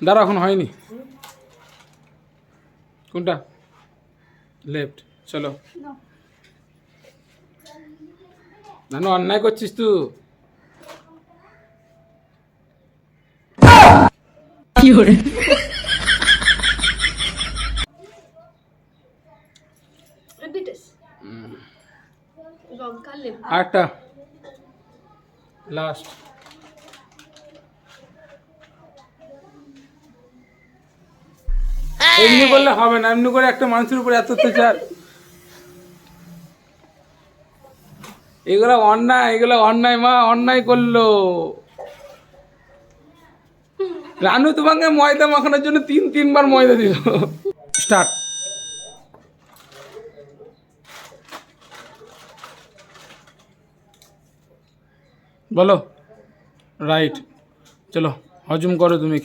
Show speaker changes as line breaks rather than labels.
দাঁড়া, এখন হয়নি। কোনটা? লেফট। চলো। নানু, অন্যায় করছিস তুই।
কি hore
আরেকটা, লাস্ট। এমনি করলে হবে না, এমনি করে একটা মানুষের উপর এত অত্যাচার। এগুলো অন্যায়, এগুলো অন্যায়, মা অন্যায় করলো। রানু তোমাকে ময়দা মাখানোর জন্য 3বার ময়দা দিল। স্টার্ট। বলো। রাইট। চলো, হজম করো তুমি।